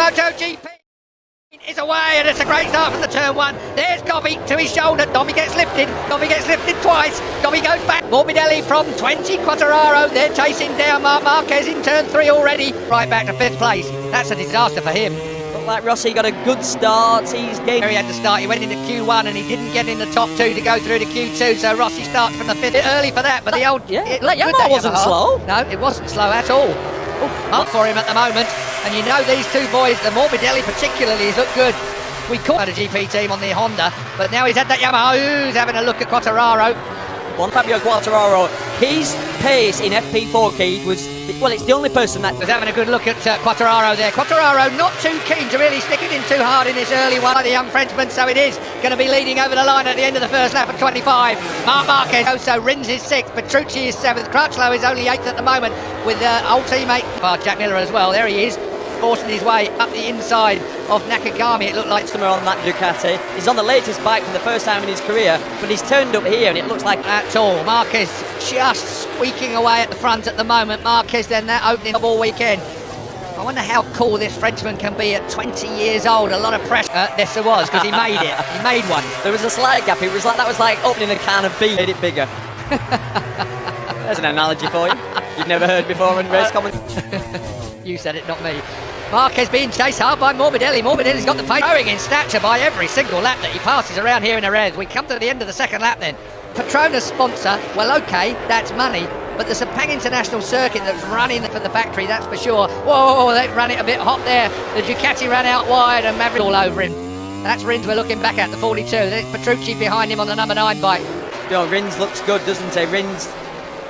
Motogp is away, and it's a great start from the turn one. There's Dobby to his shoulder. Dobby gets lifted. Dobby gets lifted twice. Dobby goes back. Morbidelli from 20. Quattararo, they're chasing down Marc Marquez in turn 3 already. Right back to 5th place. That's a disaster for him. Looked like Rossi got a good start. He had to start. He went into Q1 and he didn't get in the top 2 to go through to Q2. So Rossi starts from the 5th. Early for that, but the old Yamaha wasn't slow. No, it wasn't slow at all. Up for him at the moment, and you know these two boys, the Morbidelli particularly, has looked good. We caught a GP team on the Honda, but now he's had that Yamaha. Who's having a look at Quattararo? Fabio Quattararo, his pace in FP4 Keith was, well, it's the only person that was having a good look at Quattararo there. Quattararo not too keen to really stick it in too hard in this early one by the young Frenchman, so it is going to be leading over the line at the end of the first lap at 25. Marc Marquez also Rins is 6th, Petrucci is 7th, Crutchlow is only 8th at the moment with old teammate Jack Miller as well. There he is, forcing his way up the inside of Nakagami. It looked like somewhere on that Ducati. He's on the latest bike for the first time in his career, but he's turned up here and it looks like at all. Marquez just squeaking away at the front at the moment. Marquez then that opening of all weekend. I wonder how cool this Frenchman can be at 20 years old. A lot of pressure. Yes, there was, because he made it. He made one. There was a slight gap. It was like that was like opening a can of beer. Made it bigger. There's an analogy for you. You've never heard before in race comments. You said it, not me. Marquez being chased hard by Morbidelli. Morbidelli's got the pace, growing in stature by every single lap that he passes around here in Jerez. We come to the end of the second lap then. Petronas sponsor, well, okay, that's money, but the Sepang International Circuit that's running for the factory, that's for sure. Whoa, they've run it a bit hot there. The Ducati ran out wide and Maverick all over him. That's Rins we're looking back at, the 42. There's Petrucci behind him on the number 9 bike. You know, Rins looks good, doesn't he? Rins,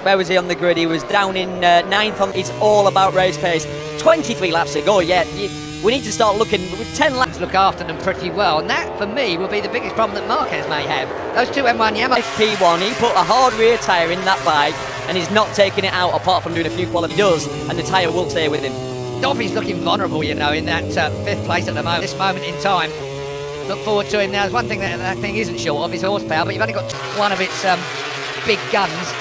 where was he on the grid? He was down in 9th. It's all about race pace. 23 laps to go, yeah. We need to start looking with 10 laps. Look after them pretty well, and that for me will be the biggest problem that Marquez may have. Those two M1 Yamaha. FP1, he put a hard rear tyre in that bike and he's not taking it out apart from doing a few quality. He does, and the tyre will stay with him. Dobby's looking vulnerable, you know, in that 5th place at the moment. This moment in time. Look forward to him now. There's one thing that thing isn't short of his horsepower, but you've only got one of its big guns.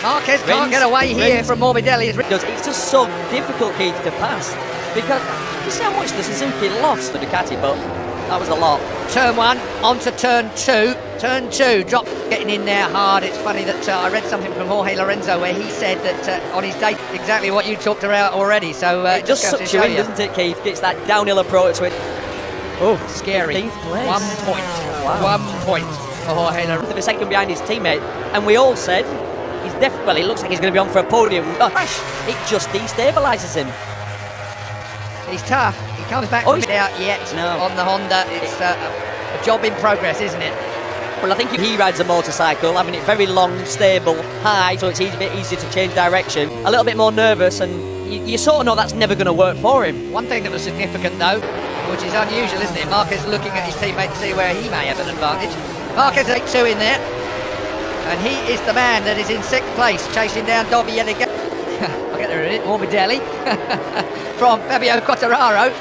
Marquez can't get away here from Morbidelli. It's just so difficult, Keith, to pass because you see how much the Suzuki lost the Ducati, but that was a lot. Turn 1 onto turn 2. Turn 2, drop getting in there hard. It's funny that I read something from Jorge Lorenzo where he said that on his day exactly what you talked about already. So it just sucks you in, doesn't it, Keith? It's that downhill approach to it. Oh, scary. 1 point. Wow. 1 point for Jorge Lorenzo. The second behind his teammate, and we all said he's definitely. Well, it looks like he's going to be on for a podium. It just destabilises him. He's tough. He comes back from it out yet on the Honda. It's a job in progress, isn't it? Well, I think if he rides a motorcycle, having it very long, stable, high, so it's a bit easier to change direction, a little bit more nervous, and you sort of know that's never going to work for him. One thing that was significant, though, which is unusual, isn't it? Marquez looking at his teammate to see where he may have an advantage. Marquez takes 2 in there, and he is the man that is in 6th place, chasing down Dobby yet again. I'll get there in it. Morbidelli from Fabio Quattararo.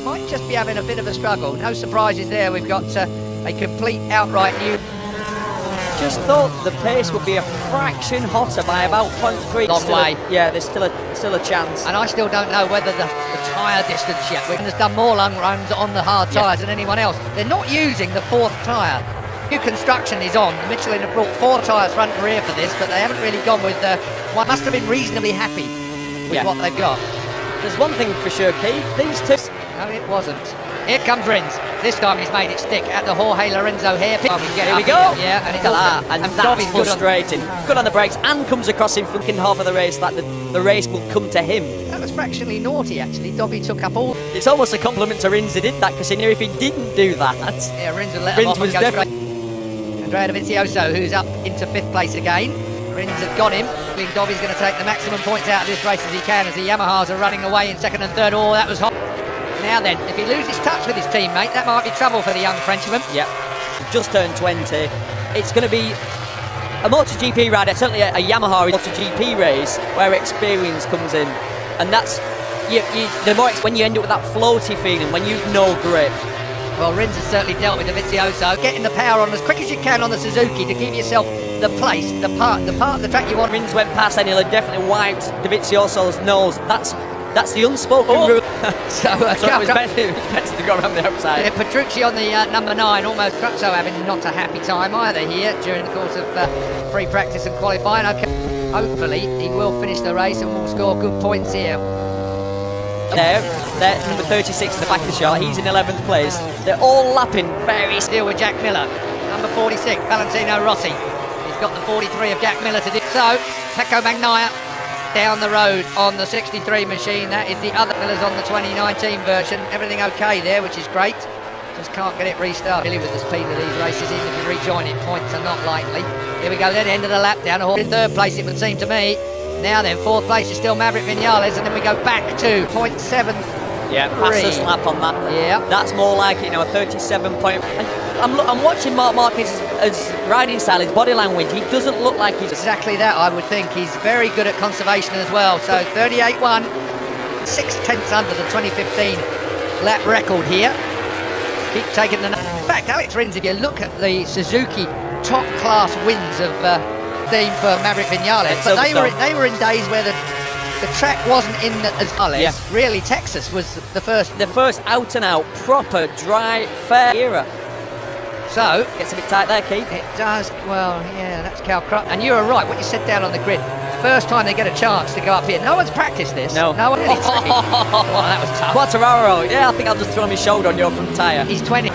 Might just be having a bit of a struggle. No surprises there. We've got a complete outright new. Just thought the pace would be a fraction hotter by about 0.3. Long way. Yeah, there's still a chance. And I still don't know whether the tyre distance yet. Wigan has done more long runs on the hard tyres than anyone else. They're not using the 4th tyre. New construction is on. Michelin have brought 4 tyres front and rear for this, but they haven't really gone with one. Must have been reasonably happy with what they've got. There's one thing for sure, Keith. These two. No, it wasn't. Here comes Rins. This time he's made it stick at the Jorge Lorenzo here. Here we go. Yeah, and it's that's frustrating. Good on the brakes and comes across in fucking half of the race like the race will come to him. That was fractionally naughty, actually. Dobby took up all. It's almost a compliment to Rins. He did that because he knew if he didn't do that, yeah, Rins would let him off and go straight. Andrea Dovizioso, who's up into 5th place again. Rins have got him. I think Dobby's going to take the maximum points out of this race as he can, as the Yamahas are running away in 2nd and 3rd. Oh, that was hot. Now then, if he loses touch with his teammate, that might be trouble for the young Frenchman. Yeah, just turned 20. It's going to be a MotoGP rider, certainly a Yamaha MotoGP race, where experience comes in. And that's, the more when you end up with that floaty feeling, when you've no grip. Well, Rins has certainly dealt with Dovizioso. Getting the power on as quick as you can on the Suzuki to give yourself the place, the part of the track you want. Rins went past and he'll have definitely wiped Dovizioso's nose. That's the unspoken rule. So it was better to go around the outside. Yeah, Petrucci on the number 9, almost Crutzo having not a happy time either here during the course of free practice and qualifying. Okay, hopefully he will finish the race and will score good points here. There, number 36 in the back of the shot, he's in 11th place. They're all lapping very still with Jack Miller. Number 46, Valentino Rossi. He's got the 43 of Jack Miller to do. So, Pecco Bagnaia down the road on the 63 machine. That is the other Miller's on the 2019 version. Everything okay there, which is great. Just can't get it restarted. Really with the speed of these races, even if you rejoin it, points are not likely. Here we go, then end of the lap down. In third place, it would seem to me. Now then, fourth place is still Maverick Vinales, and then we go back to 0.7. Yeah, fastest lap on that. Yeah, that's more like it, a 37 point. And I'm watching Marc Marquez's riding style, his body language. He doesn't look like he's exactly that. I would think he's very good at conservation as well. So 38.1, 6/10 under the 2015 lap record here. Keep taking the. In fact, Alex Rins, if you look at the Suzuki top class wins of team for Maverick Vinales, but they were in days where the track wasn't in as really Texas was the first out and out proper dry fair era. So gets a bit tight there, Keith. It does. Well, yeah, that's Cal Crutch. And you were right what you said down on the grid. First time they get a chance to go up here. No one's practiced this. No one really. Well, that was tough. Quartararo. Yeah, I think I'll just throw my shoulder on your front tyre. He's 20.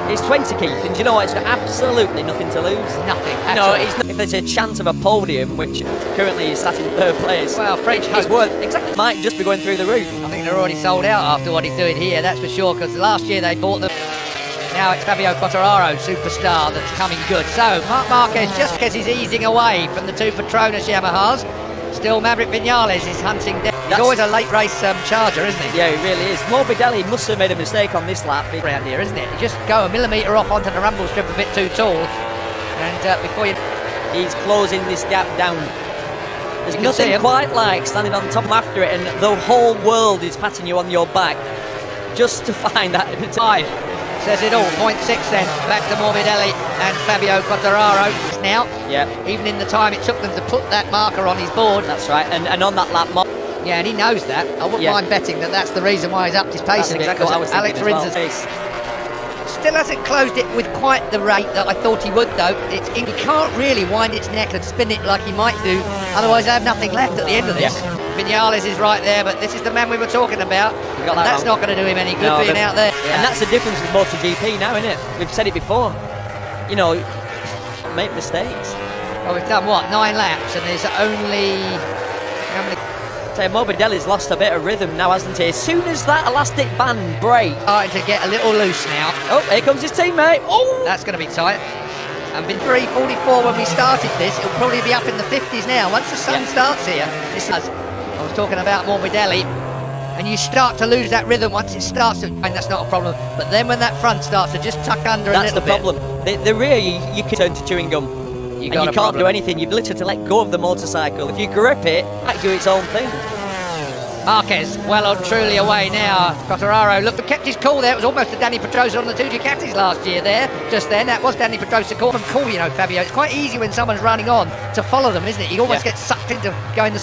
He's 20, Keith, and do you know what? He's got absolutely nothing to lose. Nothing at all. If there's a chance of a podium, which currently he's sat in third place, well, French he's worth exactly might just be going through the roof. I think they're already sold out after what he's doing here, that's for sure, because last year they bought them. Now it's Fabio Quartararo, superstar, that's coming good. So, Marc Marquez, just because he's easing away from the two Petronas Yamahas, still Maverick Vinales is hunting down. He's always a late race charger, isn't he? Yeah, he really is. Morbidelli must have made a mistake on this lap. Around here, isn't it? You just go a millimetre off onto the rumble strip a bit too tall, and before you... He's closing this gap down. There's nothing quite like standing on top of him after it and the whole world is patting you on your back just to find that time. Says it all. 0.6 then. Back to Morbidelli and Fabio Quartararo now. Yeah. Even in the time it took them to put that marker on his board. That's right. And on that lap, yeah, and he knows that. I wouldn't mind betting that that's the reason why he's upped his pace a bit. Exactly what I was Alex Rins still hasn't closed it with quite the rate that I thought he would, though. He can't really wind its neck and spin it like he might do. Otherwise, I have nothing left at the end of this. Vinales is right there, but this is the man we were talking about. That's not going to do him any good being out there. And that's the difference with MotoGP now, isn't it? We've said it before. Make mistakes. Well, we've done what? 9 laps, and there's only how many? Morbidelli's lost a bit of rhythm now, hasn't he? As soon as that elastic band breaks, starting to get a little loose now. Oh, here comes his teammate. Oh, that's going to be tight. And been 3:44 when we started this. It'll probably be up in the 50s now. Once the sun starts here, I was talking about Morbidelli, and you start to lose that rhythm once it starts to, and that's not a problem. But then when that front starts to just tuck under a little bit, that's the problem. The rear, you can turn to chewing gum. You can't do anything. You've literally to let go of the motorcycle. If you grip it, it might do its own thing. Marquez well and truly away now. Quartararo kept his cool there. It was almost a Danny Pedrosa on the 2 Ducatis last year there. Just then, that was Danny Pedrosa cool. From cool, Fabio. It's quite easy when someone's running on to follow them, isn't it? You almost get sucked into going the...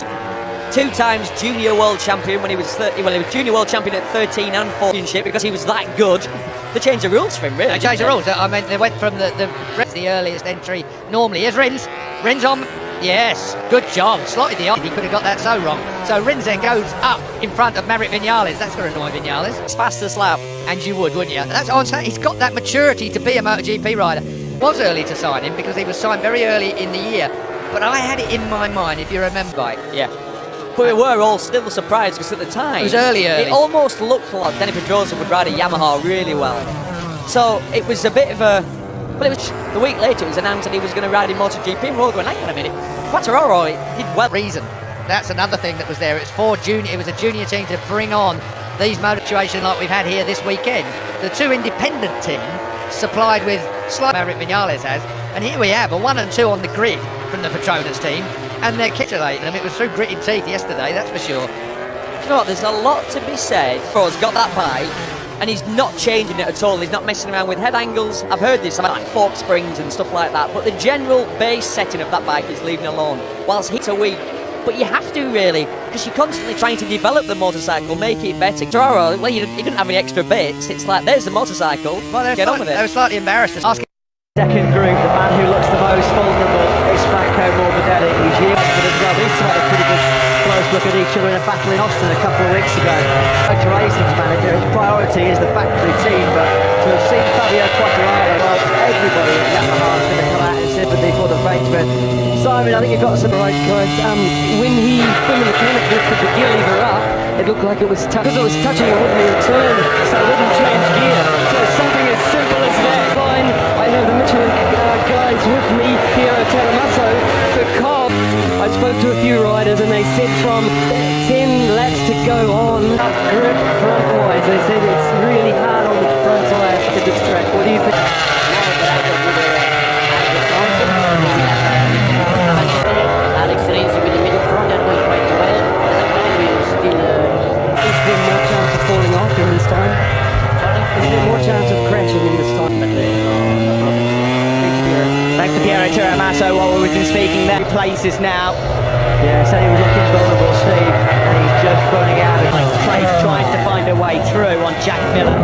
2 times junior world champion when he was 30. Well, he was junior world champion at 13 and 14 because he was that good. They changed the rules for him, really. They changed the rules. I mean, they went from the earliest entry normally. Here's Rins. Rins on. Yes, good job. Slotted the he could have got that so wrong. So Rins then goes up in front of Maverick Vinales. That's going to annoy Vinales. It's fastest lap. And you would, wouldn't you? That's what I'm saying. He's got that maturity to be a MotoGP rider. Was early to sign him because he was signed very early in the year. But I had it in my mind, if you remember. Yeah. But we were all still surprised because at the time... It was early. It almost looked like Danny Pedrosa would ride a Yamaha really well. So it was a bit of a... Well, it was the week later it was announced that he was going to ride in MotoGP, and we're all going, hang on a minute, Quartararo did well. Reason. That's another thing that was there. It was a junior team to bring on these motor situations like we've had here this weekend. The 2 independent team supplied with Maverick Vinales has, and here we have a 1 and 2 on the grid from the Petronas team, and they're capitulating them. It was through gritted teeth yesterday, that's for sure. You know what, there's a lot to be said. He's got that bike, and he's not changing it at all. He's not messing around with head angles. I've heard this about like fork springs and stuff like that, but the general base setting of that bike is leaving alone. Whilst he's a week, but you have to really, because you're constantly trying to develop the motorcycle, make it better. Well, you didn't have any extra bits. It's like, there's the motorcycle. Well, get on with it. They were slightly embarrassed. Second group, the man who looks the most vulnerable is Franco Morbidelli. He's here as well. These two had a pretty good close look at each other in a battle in Austin a couple of weeks ago. Motor Racing's manager, his priority is the factory team, but to have seen Fabio Quartararo, well, everybody at Yamaha is going to come out in sympathy for the Frenchman. Simon, I think you've got some right guys. When the mechanic lifted the gear lever up, it looked like it was because it was touching, it wouldn't return, so it wouldn't change gear. So it's something as simple as that. Fine, I know the Michelin guys with me here at Teramasso. The car, I spoke to a few riders and they said from 10 laps to go on, grip front-wise. They said it's really hard on the front tire to this track. What do you think? Alex Rins with the middle front and going quite well. Is there more chance of falling off in this time? Is there more chance of crashing in this time? Thanks to Piero Teramasso while we've been speaking there. Places now. Yeah, said he was looking vulnerable, Steve, and he's just running out of place, trying to find a way through on Jack Miller,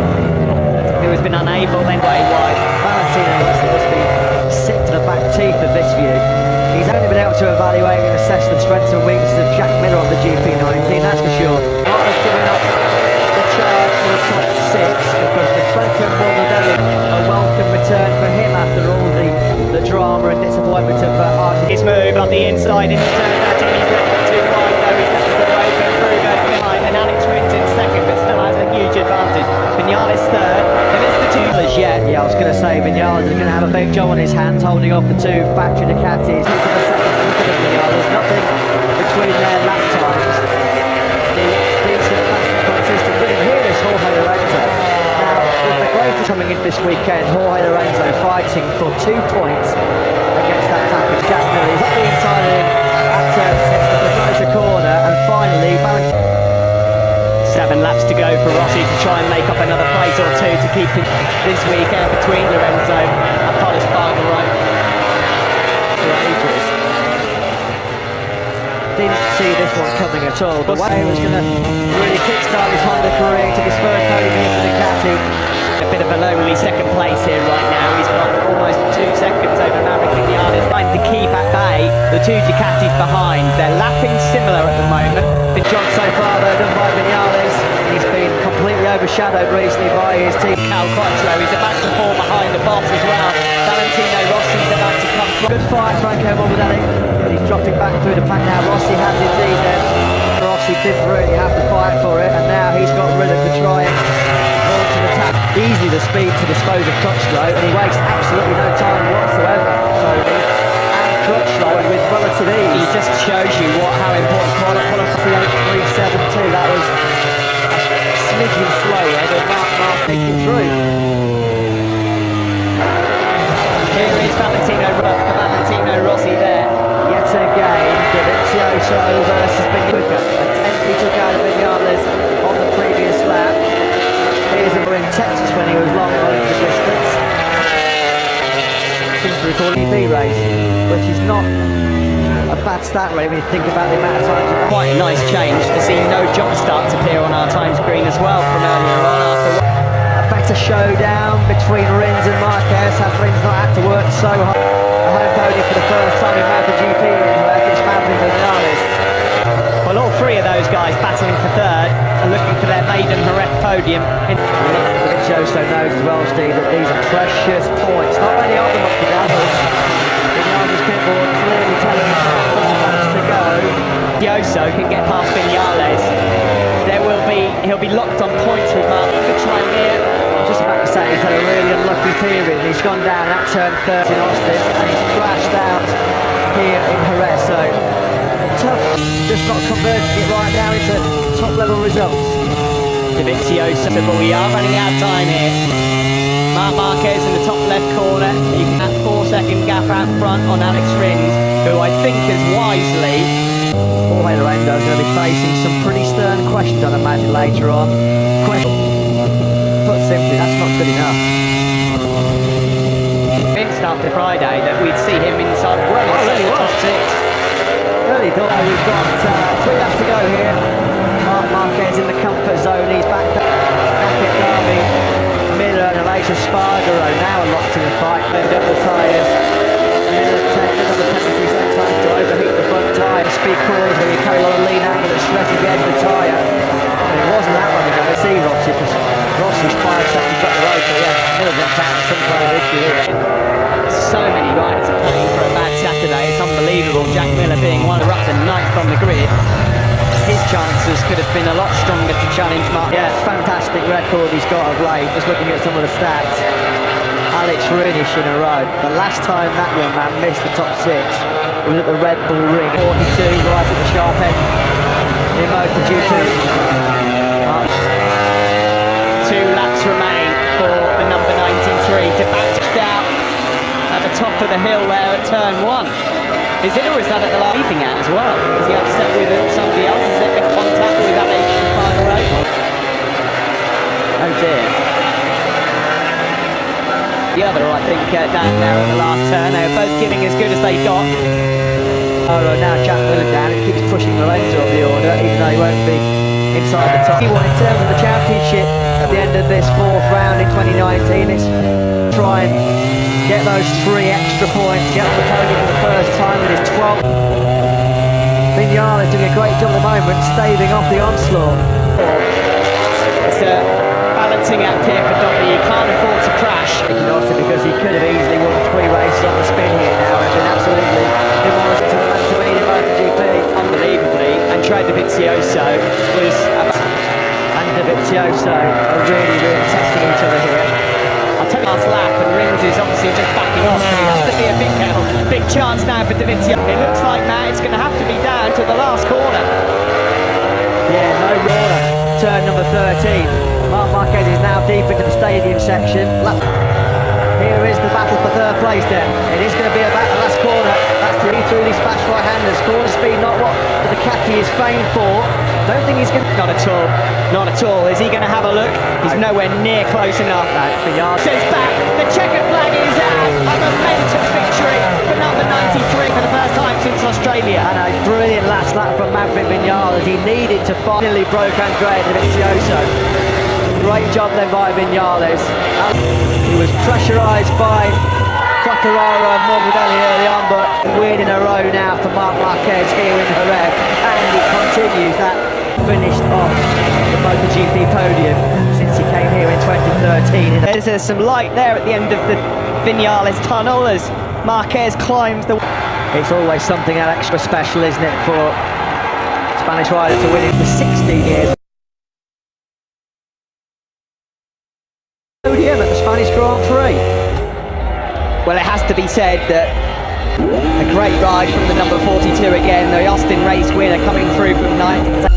who has been unable then way wide. Valentino must be sick to the back teeth of this view. He's only been able to evaluate and assess the strengths and weaknesses of Jack Miller on the GP19, that's for sure. Not giving up the charge for the top six, because the Franco Morbidelli, a welcome return for him after all the drama and disappointment of Argentina. His move on the inside into turn 13, he's left it too wide though, he's left it open, Kruger behind, and Alex Rins in second, but still has a huge advantage. Vinales third, there is the two yet. Yeah, I was going to say Vinales is going to have a big job on his hands holding off the two factory Ducatis. There's nothing between their lap times. The decent, consistent rhythm. Here is Jorge Lorenzo. Now, with the greatest coming in this weekend, Jorge Lorenzo fighting for 2 points against that package. Jack Miller, he's up the inside of him at turn 6 at the closer corner, and finally, 7 laps to go for Rossi to try and make up another place or two to keep him this weekend between Lorenzo and Paul Espargaro. Didn't see this one coming at all, but way he was going to really kickstart his Honda career to his first podium in the Ducati. A bit of a lonely second place here right now. He's got almost 2 seconds over Maverick Vinales, trying to keep at bay the two Ducatis behind. They're lapping similar at the moment. Been John so far though done by Vinales. He's been completely overshadowed recently by his team. Cal Quattro is about to fall behind the boss as well. Valentino Rossi's about to come. Good fight, Franco Morbidelli. He's dropping back through the pack now. Rossi has indeed then. Rossi didn't really have to fight for it, and now he's got rid of the try and launch an attack. Easily the speed to dispose of Crutchlow, and he wastes absolutely no time whatsoever. So Crutchlow with relative ease. He just shows you how important quality 3.72. That was a smidgen slower than Mark taking through. Here is Valentino Rossi there. Yet again, Dovizioso versus Benfica. A tenth he took out of Vinales on the previous lap. Here's him in Texas when he was long on the distance. Seems to recall an EV race, which is not a bad stat really when you think about the amount of times. Quite a nice change to see no jump starts appear on our time screen as well from earlier on. After a better showdown between Rins and Marquez. Have Rins not had to work so hard? A home podium for the first time in Motogp, however, it's Maverick Vinales. Well, all three of those guys battling for third and looking for their maiden Maret podium. Dovizioso knows as well, Steve, that these are precious points. Not many of them up to Davos. Vinales' pitboard clearly telling him how far laps to go. Dovizioso can get past Vinales. He'll be locked on points with Mark. Good try here. I'm just about to say he's had a really unlucky period. He's gone down that turn 30 in Austin and he's crashed out here in Jerez. So tough, just not converting it right now into top level results. Dovizioso, but we are running out of time here. Marc Marquez in the top left corner. You can have 4-second gap out front on Alex Rins, who I think has wisely. Jorge Lorenzo is going to be facing some pretty stern questions, I'd imagine, later on. Put simply, that's not good enough. Convinced after Friday that we'd see him inside well inside the top 6. really thought we've got 3 laps to go here. Marc Marquez in the comfort zone, he's back at Derby. Miller and Elijah Spargaro now locked in the fight. They've got the tyres. Miller taking on the penalty sometimes to overheat the front tyre. Speed corners when you carry a lot of lean angle that stresses the end of the tyre. And it wasn't that long ago to see Rossi, because Rossi's 5 seconds back the road, so yeah, Miller's encountered some kind of issue here. So many riders are paying for a bad Saturday. It's unbelievable. Jack Miller being one of the 9th on the grid. His chances could have been a lot stronger to challenge Mark. Yeah, fantastic record he's got of late, just looking at some of the stats. Alex Runish in a row. The last time that young man missed the top 6 was at the Red Bull Ring. 42, right at the sharp end in MotoGP. 2 laps remain for the number 93 to back out at the top of the hill there at turn 1. Is it, or is that at the last leaping out as well? Is he upset with somebody else? Is it in contact with Alex in the final race? Oh dear. The other, I think, down there at the last turn. They were both giving as good as they got. Oh, now Jack Miller down, it keeps pushing Lorenzo up the order, even though he won't be inside the top. In terms of the championship at the end of this 4th round in 2019, it's try and get those 3 extra points, get on the podium for the first time in his 12th. Vignales doing a great job at the moment, staving off the onslaught. It's a balancing act here for Dobby. You can't afford to crash. Because he could have easily won 3 races on the spin here now and been absolutely demolished to the man to beat in MotoGP. Unbelievably. And Trey Dovizioso was... And Dovizioso are really testing each other here. I'll take last lap, and Rins is obviously just backing off, so he has to be a big chance now for Dovizioso. It looks like, Matt, it's going to have to be down to the last corner. Yeah, no corner. Turn number 13. Marc Marquez is now deep into the stadium section. Here is the battle for 3rd place then. It is going to be about the last corner. That's through these fast right-handers. Corner speed, not what the Ducati is famed for. Don't think he's going to... Not at all. Not at all. Is he going to have a look? He's nowhere near close enough. Says back. The checkered flag is out. A momentous victory for number 93 for the first time since Australia. And a brilliant last lap from Maverick Viñales. He needed to finally broke Andrea Dovizioso. Great job then by Viñales. He was pressurised by Quartararo and Morbidelli early on, but win in a row now for Marc Marquez here in Jerez, and he continues that finished off the MotoGP podium since he came here in 2013. There's some light there at the end of the Viñales tunnel as Marquez climbs the... It's always something extra special, isn't it, for Spanish rider to win it for 16 years. Podium at the Spanish Grand Prix. Well, it has to be said that a great ride from the number 42 again, the Austin race winner coming through from 9th.